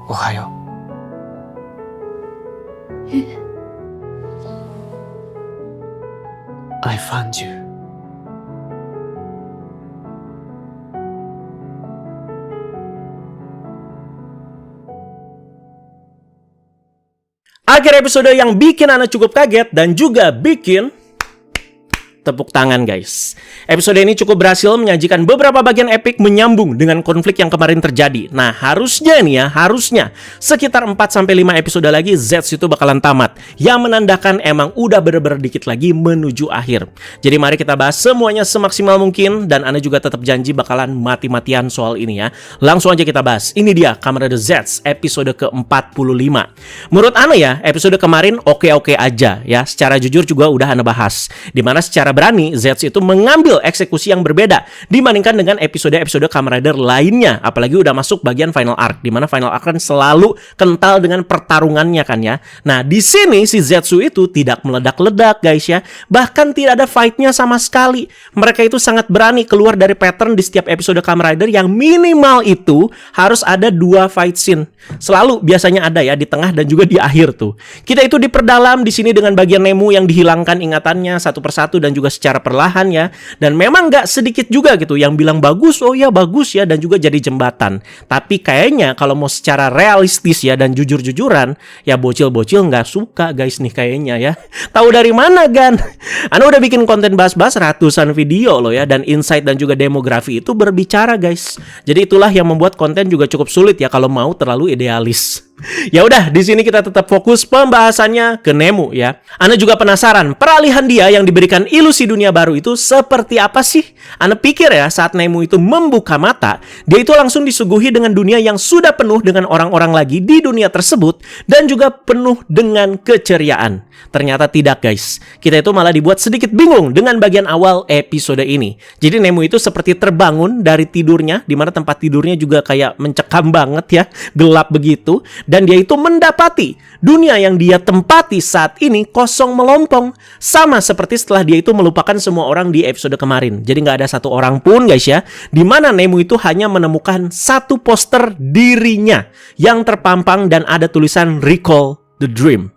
Ohayo. え、 I found you. Akhir episode yang bikin Ana cukup kaget dan juga bikin tepuk tangan guys. Episode ini cukup berhasil menyajikan beberapa bagian epik menyambung dengan konflik yang kemarin terjadi. Nah harusnya sekitar 4-5 episode lagi Zets itu bakalan tamat, yang menandakan emang udah bener-bener dikit lagi menuju akhir. Jadi mari kita bahas semuanya semaksimal mungkin, dan Ana juga tetap janji bakalan mati-matian soal ini ya. Langsung aja kita bahas. Ini dia Kamen Rider Zets episode ke-45. Menurut Ana ya, episode kemarin oke-oke aja ya. Secara jujur juga udah Ana bahas, dimana secara berani Zets itu mengambil eksekusi yang berbeda dibandingkan dengan episode-episode Kamen Rider lainnya. Apalagi udah masuk bagian final arc, dimana final arc kan selalu kental dengan pertarungannya kan ya. Nah di sini si Zetsu itu tidak meledak-ledak guys ya. Bahkan tidak ada fightnya sama sekali. Mereka itu sangat berani keluar dari pattern di setiap episode Kamen Rider yang minimal itu harus ada 2 fight scene. Selalu biasanya ada ya di tengah dan juga di akhir tuh. Kita itu diperdalam di sini dengan bagian Nemu yang dihilangkan ingatannya satu persatu dan juga secara perlahan ya. Dan memang gak sedikit juga gitu yang bilang bagus, oh ya bagus ya, dan juga jadi jembatan. Tapi kayaknya kalau mau secara realistis ya dan jujur-jujuran, ya bocil-bocil gak suka guys nih kayaknya ya. Tahu dari mana Gan? Ana udah bikin konten bahas-bahas ratusan video loh ya, dan insight dan juga demografi itu berbicara guys. Jadi itulah yang membuat konten juga cukup sulit ya kalau mau terlalu idealis. Ya udah, di sini kita tetap fokus pembahasannya ke Nemu ya. Ana juga penasaran peralihan dia yang diberikan ilusi dunia baru itu seperti apa sih? Ana pikir ya saat Nemu itu membuka mata, dia itu langsung disuguhi dengan dunia yang sudah penuh dengan orang-orang lagi di dunia tersebut dan juga penuh dengan keceriaan. Ternyata tidak guys. Kita itu malah dibuat sedikit bingung dengan bagian awal episode ini. Jadi Nemu itu seperti terbangun dari tidurnya, di mana tempat tidurnya juga kayak mencekam banget ya, gelap begitu. Dan dia itu mendapati dunia yang dia tempati saat ini kosong melompong. Sama seperti setelah dia itu melupakan semua orang di episode kemarin. Jadi gak ada satu orang pun guys ya, dimana Nemu itu hanya menemukan satu poster dirinya yang terpampang dan ada tulisan Recall the Dream.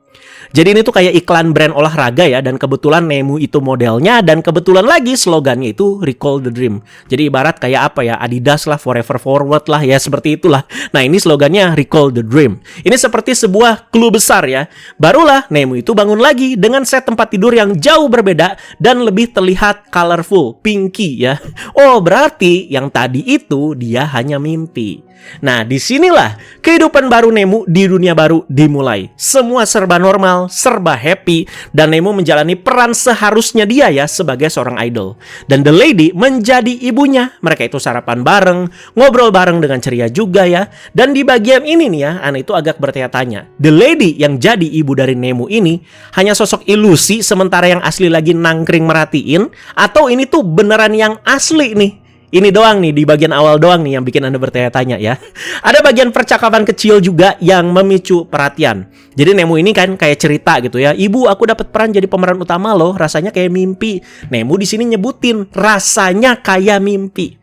Jadi ini tuh kayak iklan brand olahraga ya, dan kebetulan Nemu itu modelnya, dan kebetulan lagi slogannya itu Recall the Dream. Jadi ibarat kayak apa ya, Adidas lah, Forever Forward lah ya, seperti itulah. Nah ini slogannya Recall the Dream. Ini seperti sebuah clue besar ya. Barulah Nemu itu bangun lagi dengan set tempat tidur yang jauh berbeda dan lebih terlihat colorful, pinky ya. Oh berarti yang tadi itu dia hanya mimpi. Nah disinilah kehidupan baru Nemu di dunia baru dimulai. Semua serba normal, serba happy, dan Nemu menjalani peran seharusnya dia ya sebagai seorang idol. Dan The Lady menjadi ibunya. Mereka itu sarapan bareng, ngobrol bareng dengan ceria juga ya. Dan di bagian ini nih ya, Ana itu agak bertanya-tanya, The Lady yang jadi ibu dari Nemu ini hanya sosok ilusi sementara yang asli lagi nangkring merhatiin, atau ini tuh beneran yang asli nih? Ini doang nih, di bagian awal doang nih yang bikin Anda bertanya-tanya ya. Ada bagian percakapan kecil juga yang memicu perhatian. Jadi Nemu ini kan kayak cerita gitu ya. Ibu, aku dapat peran jadi pemeran utama loh, rasanya kayak mimpi. Nemu di sini nyebutin rasanya kayak mimpi.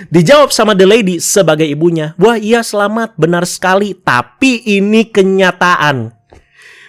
Dijawab sama The Lady sebagai ibunya, wah iya selamat, benar sekali, tapi ini kenyataan.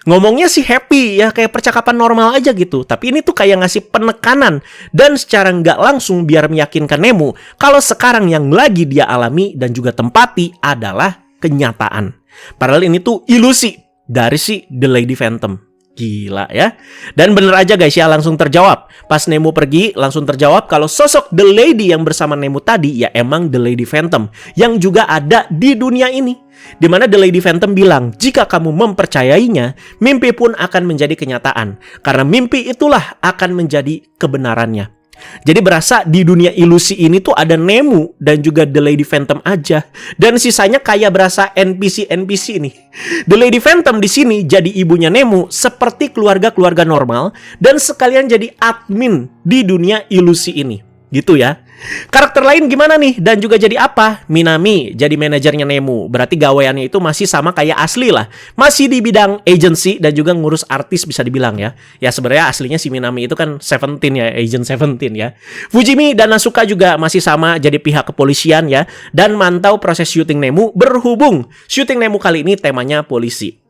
Ngomongnya sih happy ya, kayak percakapan normal aja gitu. Tapi ini tuh kayak ngasih penekanan dan secara nggak langsung biar meyakinkan Nemu kalau sekarang yang lagi dia alami dan juga tempati adalah kenyataan. Padahal ini tuh ilusi dari si The Lady Phantom. Gila ya. Dan bener aja guys ya, langsung terjawab. Pas Nemu pergi langsung terjawab kalau sosok The Lady yang bersama Nemu tadi ya emang The Lady Phantom yang juga ada di dunia ini. Dimana The Lady Phantom bilang, jika kamu mempercayainya, mimpi pun akan menjadi kenyataan. Karena mimpi itulah akan menjadi kebenarannya. Jadi berasa di dunia ilusi ini tuh ada Nemu dan juga The Lady Phantom aja. Dan sisanya kayak berasa NPC nih. The Lady Phantom di sini jadi ibunya Nemu seperti keluarga-keluarga normal dan sekalian jadi admin di dunia ilusi ini. gitu ya. Karakter lain gimana nih? Dan juga jadi apa? Minami jadi manajernya Nemu. Berarti gaweannya itu masih sama kayak asli lah. Masih di bidang agency dan juga ngurus artis bisa dibilang ya. Ya sebenarnya aslinya si Minami itu kan Seventeen ya, Agent 17 ya. Fujimi dan Asuka juga masih sama jadi pihak kepolisian ya. Dan mantau proses syuting Nemu, berhubung syuting Nemu kali ini temanya polisi.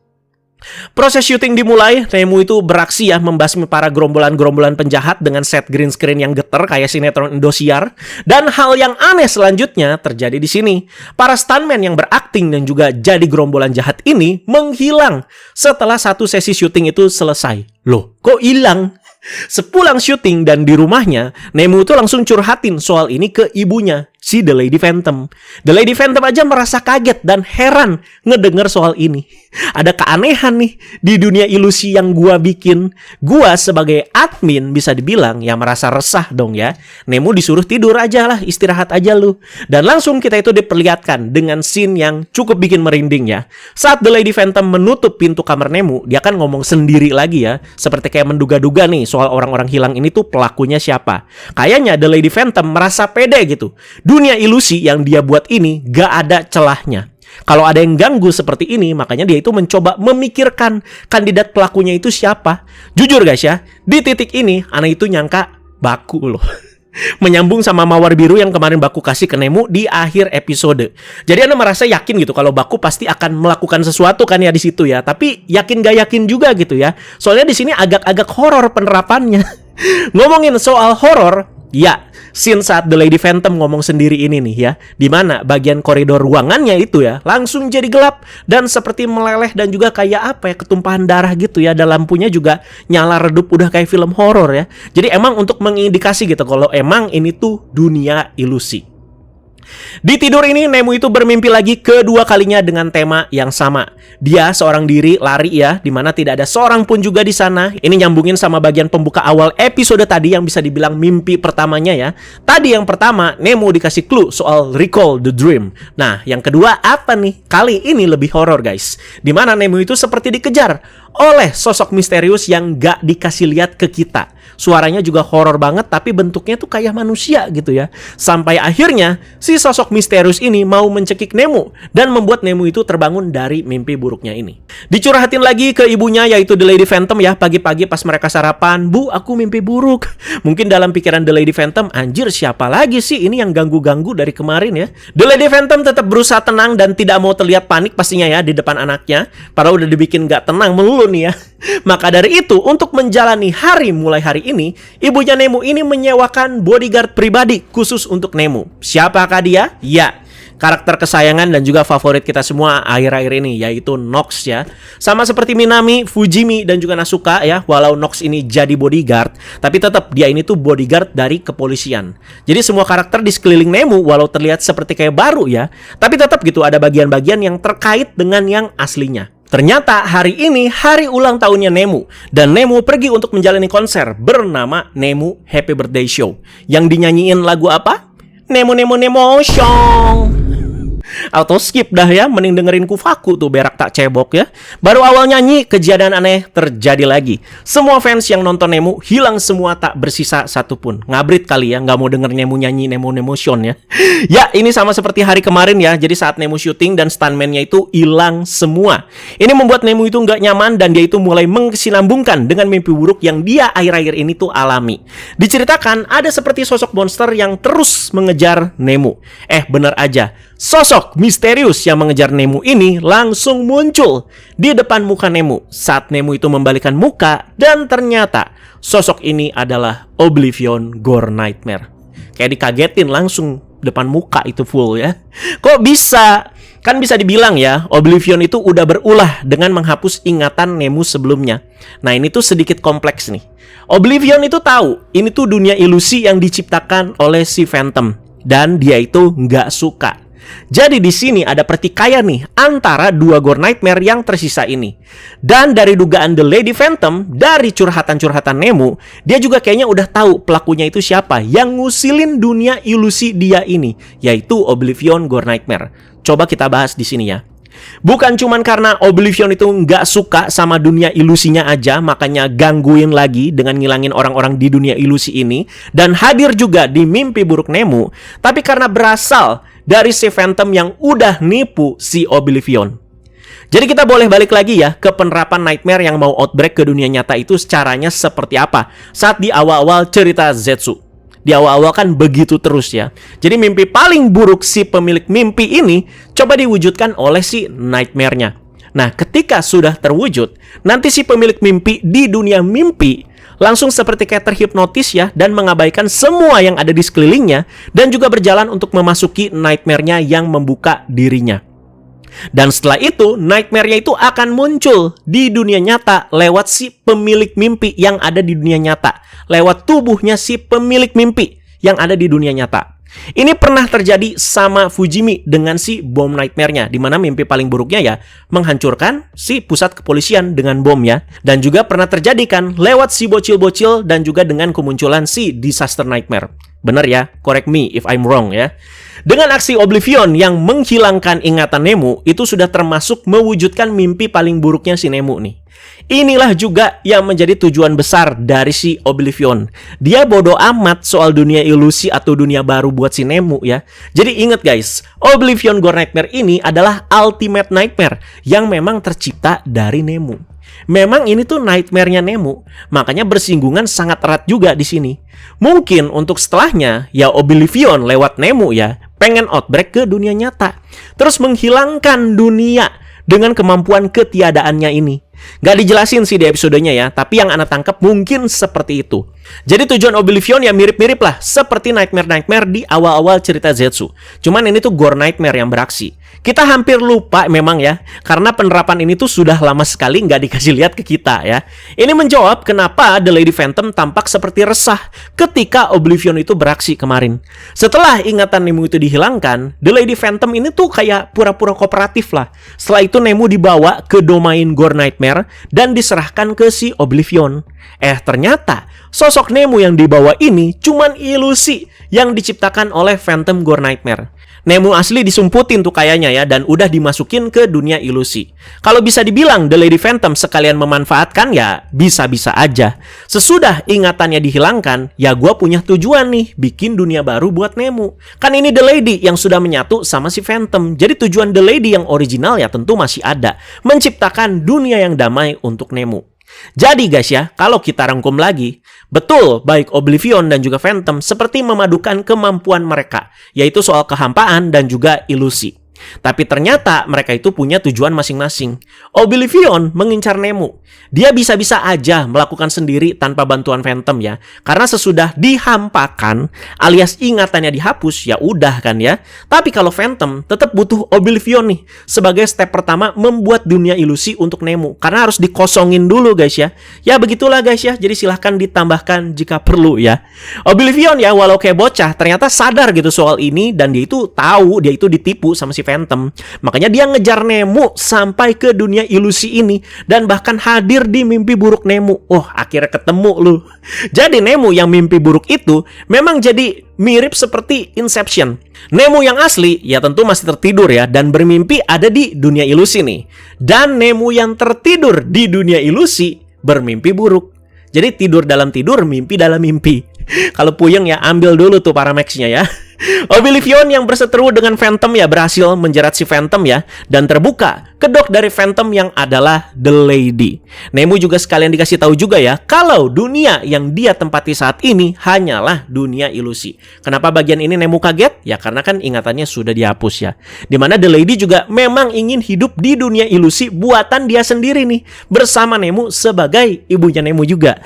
Proses syuting dimulai, Nemu itu beraksi ya membasmi para gerombolan-gerombolan penjahat dengan set green screen yang geter kayak sinetron Indosiar. Dan hal yang aneh selanjutnya terjadi di sini. Para stuntman yang berakting dan juga jadi gerombolan jahat ini menghilang setelah satu sesi syuting itu selesai. Loh, kok hilang? Sepulang syuting dan di rumahnya, Nemu itu langsung curhatin soal ini ke ibunya, si The Lady Phantom. The Lady Phantom aja merasa kaget dan heran ngedenger soal ini. Ada keanehan nih di dunia ilusi yang gua bikin. Gua sebagai admin bisa dibilang ya merasa resah dong ya. Nemu disuruh tidur aja lah, istirahat aja lu. Dan langsung kita itu diperlihatkan dengan scene yang cukup bikin merinding ya. Saat The Lady Phantom menutup pintu kamar Nemu, dia kan ngomong sendiri lagi ya. Seperti kayak menduga-duga nih soal orang-orang hilang ini tuh pelakunya siapa. Kayaknya The Lady Phantom merasa pede gitu. Dunia ilusi yang dia buat ini gak ada celahnya. Kalau ada yang ganggu seperti ini, makanya dia itu mencoba memikirkan kandidat pelakunya itu siapa. Jujur guys ya, di titik ini Ana itu nyangka Baku loh. Menyambung sama Mawar Biru yang kemarin Baku kasih ke Nemu di akhir episode. Jadi Ana merasa yakin gitu kalau Baku pasti akan melakukan sesuatu kan ya di situ ya. Tapi yakin gak yakin juga gitu ya. Soalnya di sini agak-agak horor penerapannya. Ngomongin soal horor, ya, scene saat The Lady Phantom ngomong sendiri ini nih ya, dimana bagian koridor ruangannya itu ya langsung jadi gelap dan seperti meleleh dan juga kayak apa ya, ketumpahan darah gitu ya. Dan lampunya juga nyala redup udah kayak film horor ya. Jadi emang untuk mengindikasi gitu kalau emang ini tuh dunia ilusi. Di tidur ini Nemu itu bermimpi lagi kedua kalinya dengan tema yang sama. Dia seorang diri lari ya, dimana tidak ada seorang pun juga di sana. Ini nyambungin sama bagian pembuka awal episode tadi yang bisa dibilang mimpi pertamanya ya. Tadi yang pertama Nemu dikasih clue soal recall the dream. Nah yang kedua apa nih? Kali ini lebih horor guys, dimana Nemu itu seperti dikejar oleh sosok misterius yang gak dikasih lihat ke kita. Suaranya juga horor banget tapi bentuknya tuh kayak manusia gitu ya. Sampai akhirnya si sosok misterius ini mau mencekik Nemu dan membuat Nemu itu terbangun dari mimpi buruknya ini. Dicurhatin lagi ke ibunya yaitu The Lady Phantom ya. Pagi-pagi pas mereka sarapan, "Bu, aku mimpi buruk." Mungkin dalam pikiran The Lady Phantom, anjir siapa lagi sih ini yang ganggu-ganggu dari kemarin ya. The Lady Phantom tetap berusaha tenang dan tidak mau terlihat panik pastinya ya di depan anaknya. Padahal udah dibikin gak tenang melulu nih ya. Maka dari itu untuk menjalani hari mulai hari ini, ibunya Nemu ini menyewakan bodyguard pribadi khusus untuk Nemu. Siapakah dia? Ya, karakter kesayangan dan juga favorit kita semua akhir-akhir ini, yaitu Nox ya. Sama seperti Minami, Fujimi, dan juga Nasuka ya. Walau Nox ini jadi bodyguard, tapi tetap dia ini tuh bodyguard dari kepolisian. Jadi semua karakter di sekeliling Nemu walau terlihat seperti kayak baru ya, tapi tetap gitu ada bagian-bagian yang terkait dengan yang aslinya. Ternyata hari ini hari ulang tahunnya Nemu, dan Nemu pergi untuk menjalani konser bernama Nemu Happy Birthday Show. Yang dinyanyiin lagu apa? Nemu Nemu Nemotion. Auto skip dah ya, mending dengerin Kufaku tuh berak tak cebok ya. Baru awal nyanyi, kejadian aneh terjadi lagi. Semua fans yang nonton Nemu hilang semua, tak bersisa satupun. Ngabrit kali ya, nggak mau denger Nemu nyanyi Nemu Nemotion ya. Ya, ini sama seperti hari kemarin ya. Jadi saat Nemu syuting dan stuntman-nya itu hilang semua. Ini membuat Nemu itu nggak nyaman dan dia itu mulai mengkesinambungkan dengan mimpi buruk yang dia akhir-akhir ini tuh alami. Diceritakan ada seperti sosok monster yang terus mengejar Nemu. Bener aja, sosok misterius yang mengejar Nemu ini langsung muncul di depan muka Nemu saat Nemu itu membalikkan muka, dan ternyata sosok ini adalah Oblivion Gore Nightmare. Kayak dikagetin langsung depan muka itu full ya. Kok bisa? Kan bisa dibilang ya, Oblivion itu udah berulah dengan menghapus ingatan Nemu sebelumnya. Nah ini tuh sedikit kompleks nih. Oblivion itu tahu ini tuh dunia ilusi yang diciptakan oleh si Phantom, dan dia itu nggak suka. Jadi di sini ada pertikaian nih antara dua Gore Nightmare yang tersisa ini. Dan dari dugaan The Lady Phantom, dari curhatan-curhatan Nemu, dia juga kayaknya udah tahu pelakunya itu siapa yang ngusilin dunia ilusi dia ini, yaitu Oblivion Gore Nightmare. Coba kita bahas di sini ya. Bukan cuman karena Oblivion itu nggak suka sama dunia ilusinya aja, makanya gangguin lagi dengan ngilangin orang-orang di dunia ilusi ini, dan hadir juga di mimpi buruk Nemu, tapi karena berasal dari si Phantom yang udah nipu si Oblivion. Jadi kita boleh balik lagi ya ke penerapan Nightmare yang mau outbreak ke dunia nyata itu caranya seperti apa saat di awal-awal cerita Zetsu. Di awal-awal kan begitu terus ya. Jadi mimpi paling buruk si pemilik mimpi ini coba diwujudkan oleh si Nightmare-nya. Nah, ketika sudah terwujud, nanti si pemilik mimpi di dunia mimpi langsung seperti kayak terhipnotis ya, dan mengabaikan semua yang ada di sekelilingnya, dan juga berjalan untuk memasuki Nightmare-nya yang membuka dirinya. Dan setelah itu, Nightmare-nya itu akan muncul di dunia nyata lewat si pemilik mimpi yang ada di dunia nyata, lewat tubuhnya si pemilik mimpi yang ada di dunia nyata. Ini pernah terjadi sama Fujimi dengan si bom Nightmare-nya, di mana mimpi paling buruknya ya menghancurkan si pusat kepolisian dengan bom ya. Dan juga pernah terjadi kan lewat si bocil-bocil dan juga dengan kemunculan si Disaster Nightmare. Bener ya, correct me if I'm wrong ya. Dengan aksi Oblivion yang menghilangkan ingatan Nemu, itu sudah termasuk mewujudkan mimpi paling buruknya si Nemu nih. Inilah juga yang menjadi tujuan besar dari si Oblivion. Dia bodoh amat soal dunia ilusi atau dunia baru buat si Nemu ya. Jadi inget guys, Oblivion Gore Nightmare ini adalah Ultimate Nightmare yang memang tercipta dari Nemu. Memang ini tuh nightmare-nya Nemu, makanya bersinggungan sangat erat juga di sini. Mungkin untuk setelahnya, ya Oblivion lewat Nemu ya, pengen outbreak ke dunia nyata. Terus menghilangkan dunia dengan kemampuan ketiadaannya ini. Gak dijelasin sih di episodenya ya, tapi yang Ana tangkap mungkin seperti itu. Jadi tujuan Oblivion ya mirip-mirip lah seperti Nightmare di awal-awal cerita Zetsu. Cuman ini tuh Gore Nightmare yang beraksi. Kita hampir lupa memang ya, karena penerapan ini tuh sudah lama sekali nggak dikasih lihat ke kita ya. Ini menjawab kenapa The Lady Phantom tampak seperti resah ketika Oblivion itu beraksi kemarin. Setelah ingatan Nemu itu dihilangkan, The Lady Phantom ini tuh kayak pura-pura kooperatif lah. Setelah itu Nemu dibawa ke domain Gore Nightmare dan diserahkan ke si Oblivion. Ternyata sosok Nemu yang dibawa ini cuman ilusi yang diciptakan oleh Phantom Gore Nightmare. Nemu asli disumputin tuh kayaknya ya, dan udah dimasukin ke dunia ilusi. Kalau bisa dibilang The Lady Phantom sekalian memanfaatkan ya bisa-bisa aja. Sesudah ingatannya dihilangkan, ya gua punya tujuan nih, bikin dunia baru buat Nemu. Kan ini The Lady yang sudah menyatu sama si Phantom. Jadi tujuan The Lady yang original ya tentu masih ada, menciptakan dunia yang damai untuk Nemu. Jadi guys ya, kalau kita rangkum lagi, betul baik Oblivion dan juga Phantom seperti memadukan kemampuan mereka, yaitu soal kehampaan dan juga ilusi. Tapi ternyata mereka itu punya tujuan masing-masing. Oblivion mengincar Nemu. Dia bisa-bisa aja melakukan sendiri tanpa bantuan Phantom ya. Karena sesudah dihampakan alias ingatannya dihapus, ya udah kan ya. Tapi kalau Phantom tetap butuh Oblivion nih sebagai step pertama membuat dunia ilusi untuk Nemu. Karena harus dikosongin dulu guys ya. Ya begitulah guys ya. Jadi silahkan ditambahkan jika perlu ya. Oblivion ya walau kayak bocah ternyata sadar gitu soal ini, dan dia itu tahu dia itu ditipu sama si Phantom. Makanya dia ngejar Nemu sampai ke dunia ilusi ini dan bahkan hadir di mimpi buruk Nemu. Oh, akhirnya ketemu lu. Jadi Nemu yang mimpi buruk itu memang jadi mirip seperti Inception. Nemu yang asli ya tentu masih tertidur ya dan bermimpi ada di dunia ilusi nih. Dan Nemu yang tertidur di dunia ilusi bermimpi buruk. Jadi tidur dalam tidur, mimpi dalam mimpi. Kalau puyeng ya ambil dulu tuh Paramax-nya ya. Oblivion yang berseteru dengan Phantom ya berhasil menjerat si Phantom ya, dan terbuka kedok dari Phantom yang adalah The Lady. Nemu juga sekalian dikasih tahu juga ya kalau dunia yang dia tempati saat ini hanyalah dunia ilusi. Kenapa bagian ini Nemu kaget? Ya karena kan ingatannya sudah dihapus ya. Dimana The Lady juga memang ingin hidup di dunia ilusi buatan dia sendiri nih, bersama Nemu sebagai ibunya Nemu juga.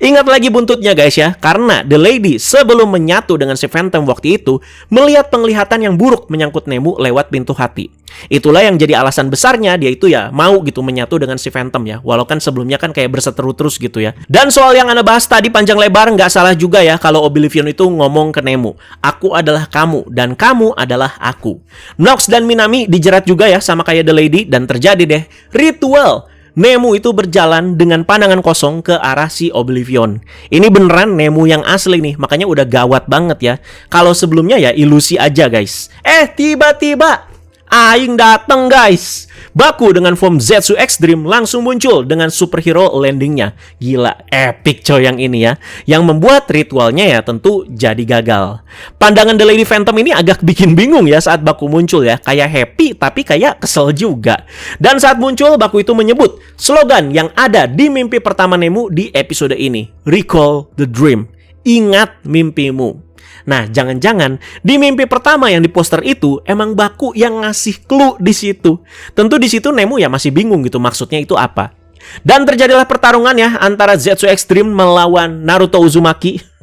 Ingat lagi buntutnya guys ya, karena The Lady sebelum menyatu dengan si Phantom waktu itu melihat penglihatan yang buruk menyangkut Nemu lewat pintu hati. Itulah yang jadi alasan besarnya dia itu ya mau gitu menyatu dengan si Phantom ya, walau kan sebelumnya kan kayak berseteru terus gitu ya. Dan soal yang Anda bahas tadi panjang lebar, nggak salah juga ya kalau Oblivion itu ngomong ke Nemu, aku adalah kamu dan kamu adalah aku. Nox dan Minami dijerat juga ya sama kayak The Lady, dan terjadi deh ritual Nemu itu berjalan dengan pandangan kosong ke arah si Oblivion. Ini beneran Nemu yang asli nih, makanya udah gawat banget ya. Kalau sebelumnya ya ilusi aja guys. Tiba-tiba Aing dateng guys. Baku dengan form Zetsu Extreme langsung muncul dengan superhero landingnya. Gila, epic coy yang ini ya. Yang membuat ritualnya ya tentu jadi gagal. Pandangan The Lady Phantom ini agak bikin bingung ya saat Baku muncul ya. Kayak happy tapi kayak kesel juga. Dan saat muncul, Baku itu menyebut slogan yang ada di mimpi pertama Nemu di episode ini. Recall the dream. Ingat mimpimu. Nah, jangan-jangan di mimpi pertama yang di poster itu emang Baku yang ngasih clue di situ. Tentu di situ Nemu ya masih bingung gitu maksudnya itu apa. Dan terjadilah pertarungan ya antara Zetsu Extreme melawan Naruto Uzumaki.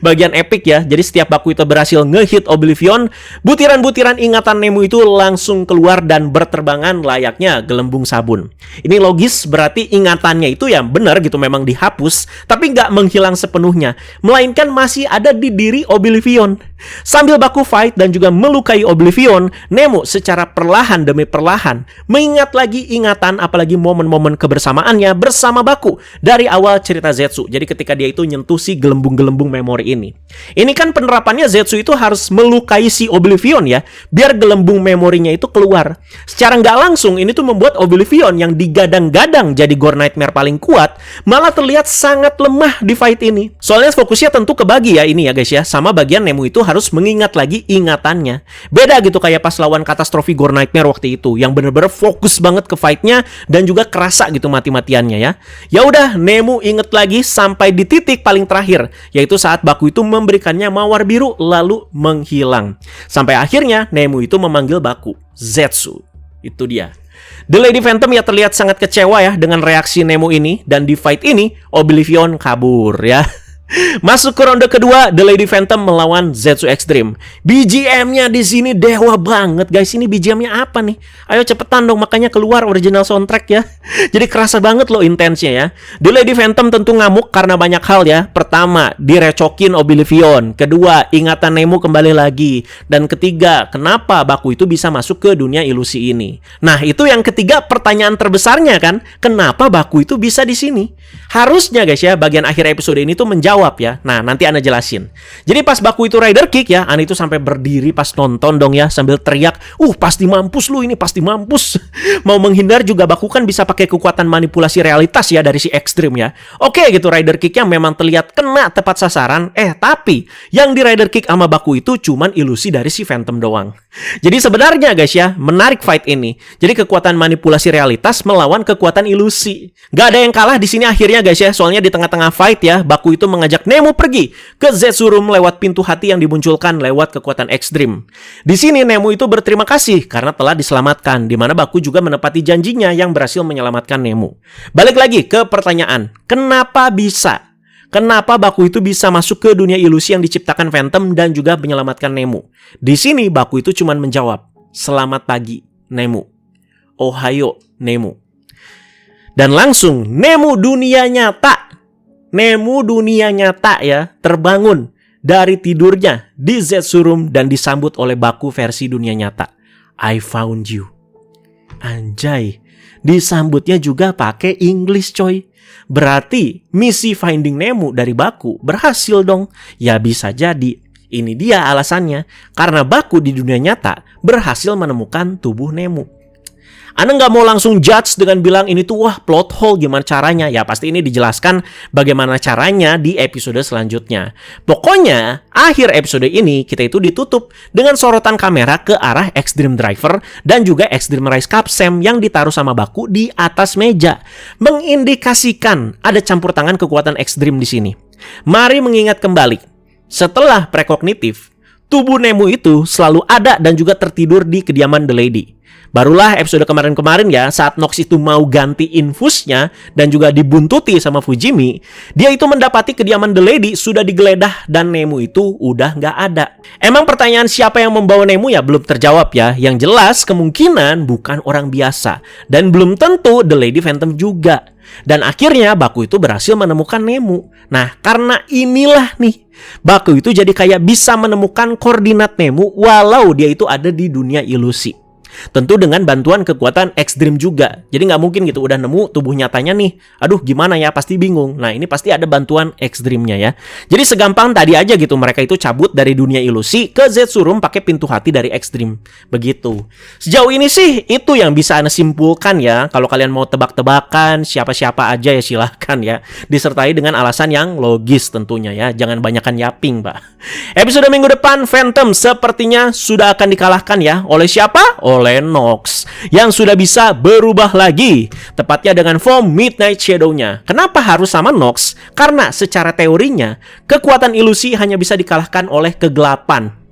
Bagian epic ya. Jadi setiap Baku itu berhasil ngehit Oblivion, butiran-butiran ingatan Nemu itu langsung keluar dan berterbangan layaknya gelembung sabun. Ini logis, berarti ingatannya itu ya benar gitu memang dihapus, tapi nggak menghilang sepenuhnya, melainkan masih ada di diri Oblivion. Sambil Baku fight dan juga melukai Oblivion, Nemu secara perlahan demi perlahan mengingat lagi ingatan apalagi momen-momen kebersamaannya bersama Baku dari awal cerita Zetsu. Jadi ketika dia itu nyentuh si gelembung-gelembung memori ini. Ini kan penerapannya Zetsu itu harus melukai si Oblivion ya, biar gelembung memorinya itu keluar. Secara nggak langsung ini tuh membuat Oblivion yang digadang-gadang jadi Gore Nightmare paling kuat malah terlihat sangat lemah di fight ini. Soalnya fokusnya tentu kebagi ya ini ya guys ya, sama bagian Nemu itu harus mengingat lagi ingatannya. Beda gitu kayak pas lawan katastrofi Gore Nightmare waktu itu yang bener-bener fokus banget ke fightnya dan juga kerasa gitu mati-matiannya ya. Ya udah, Nemu inget lagi sampai di titik paling terakhir, yaitu saat Baku itu memberikannya mawar biru lalu menghilang. Sampai akhirnya Nemu itu memanggil Baku Zetsu. Itu dia. The Lady Phantom ya terlihat sangat kecewa ya dengan reaksi Nemu ini, dan di fight ini Oblivion kabur ya. Masuk ke ronde kedua, The Lady Phantom melawan Zetsu Extreme. BGM-nya di sini dewa banget, guys. Ini BGM-nya apa nih? Ayo cepetan dong, makanya keluar original soundtrack ya. Jadi kerasa banget loh intensnya ya. The Lady Phantom tentu ngamuk karena banyak hal ya. Pertama, direcokin Oblivion. Kedua, ingatan Nemu kembali lagi. Dan ketiga, kenapa Baku itu bisa masuk ke dunia ilusi ini? Nah, itu yang ketiga pertanyaan terbesarnya kan. Kenapa Baku itu bisa di sini? Harusnya guys ya, bagian akhir episode ini tuh menjawab ya. Nah, nanti Ana jelasin. Jadi pas Baku itu rider kick ya, Ana itu sampai berdiri pas nonton dong ya, sambil teriak, pasti mampus lu ini, pasti mampus." Mau menghindar juga Baku kan bisa pakai kekuatan manipulasi realitas ya dari si Extreme ya. Oke gitu, rider kicknya memang terlihat kena tepat sasaran. Tapi yang di rider kick sama Baku itu cuman ilusi dari si Phantom doang. Jadi sebenarnya guys ya, menarik fight ini. Jadi kekuatan manipulasi realitas melawan kekuatan ilusi. Gak ada yang kalah di sini akhirnya guys ya. Soalnya di tengah-tengah fight ya, Baku itu mengajak Nemu pergi ke Zetsu Room lewat pintu hati yang dimunculkan lewat kekuatan Extreme. Di sini Nemu itu berterima kasih karena telah diselamatkan, di mana Baku juga menepati janjinya yang berhasil menyelamatkan Nemu. Balik lagi ke pertanyaan, kenapa bisa? Kenapa Baku itu bisa masuk ke dunia ilusi yang diciptakan Phantom dan juga menyelamatkan Nemu? Di sini Baku itu cuma menjawab, "Selamat pagi, Nemu. Ohayo, Nemu." Dan langsung Nemu dunia nyata ya terbangun dari tidurnya di Zetsu Room dan disambut oleh Baku versi dunia nyata. "I found you." Anjay, disambutnya juga pakai English coy. Berarti misi finding Nemu dari Baku berhasil dong. Ya bisa jadi. Ini dia alasannya. Karena Baku di dunia nyata berhasil menemukan tubuh Nemu. Anda nggak mau langsung judge dengan bilang ini tuh wah plot hole gimana caranya. Ya pasti ini dijelaskan bagaimana caranya di episode selanjutnya. Pokoknya akhir episode ini kita itu ditutup dengan sorotan kamera ke arah Extreme Driver dan juga Extreme Rise Capsem yang ditaruh sama Baku di atas meja, mengindikasikan ada campur tangan kekuatan Extreme di sini. Mari mengingat kembali, setelah prekognitif, tubuh Nemu itu selalu ada dan juga tertidur di kediaman The Lady. Barulah episode kemarin-kemarin ya, saat Nox itu mau ganti infusnya dan juga dibuntuti sama Fujimi, dia itu mendapati kediaman The Lady sudah digeledah dan Nemu itu udah nggak ada. Emang pertanyaan siapa yang membawa Nemu ya belum terjawab ya. Yang jelas kemungkinan bukan orang biasa dan belum tentu The Lady Phantom juga. Dan akhirnya Baku itu berhasil menemukan Nemu. Nah, karena inilah nih, Baku itu jadi kayak bisa menemukan koordinat Nemu walau dia itu ada di dunia ilusi. Tentu dengan bantuan kekuatan ekstrim juga. Jadi nggak mungkin gitu udah nemu tubuh nyatanya nih. Aduh gimana ya, pasti bingung. Nah ini pasti ada bantuan ekstrimnya ya. Jadi segampang tadi aja gitu mereka itu cabut dari dunia ilusi ke Zetsurum pakai pintu hati dari ekstrim. Begitu. Sejauh ini sih itu yang bisa Anda simpulkan ya. Kalau kalian mau tebak-tebakan siapa-siapa aja ya silahkan ya. Disertai dengan alasan yang logis tentunya ya. Jangan banyakan yaping, Pak. Episode minggu depan Phantom sepertinya sudah akan dikalahkan ya. Oleh siapa? Oleh Nox yang sudah bisa berubah lagi. Tepatnya dengan form Midnight Shadow-nya. Kenapa harus sama Nox? Karena secara teorinya kekuatan ilusi hanya bisa dikalahkan oleh kegelapan.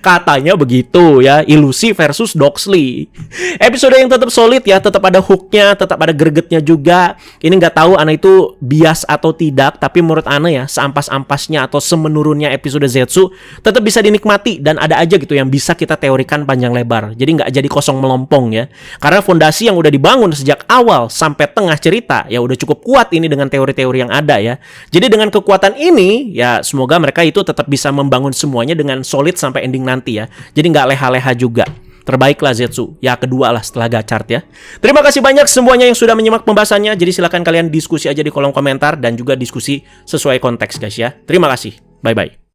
Katanya begitu ya, ilusi versus Doxley. Episode yang tetap solid ya, tetap ada hooknya, tetap ada gregetnya juga. Ini nggak tahu Ana itu bias atau tidak, tapi menurut Ana ya, seampas-ampasnya atau semenurunnya episode Zetsu tetap bisa dinikmati dan ada aja gitu yang bisa kita teorikan panjang lebar. Jadi nggak jadi kosong melompong ya. Karena fondasi yang udah dibangun sejak awal sampai tengah cerita ya udah cukup kuat ini dengan teori-teori yang ada ya. Jadi dengan kekuatan ini ya semoga mereka itu tetap bisa membangun semuanya dengan solid sampai ending nanti ya. Jadi nggak leha-leha juga. Terbaiklah Zetsu. Ya kedua lah setelah Gachard ya. Terima kasih banyak semuanya yang sudah menyimak pembahasannya. Jadi silakan kalian diskusi aja di kolom komentar dan juga diskusi sesuai konteks guys ya. Terima kasih. Bye-bye.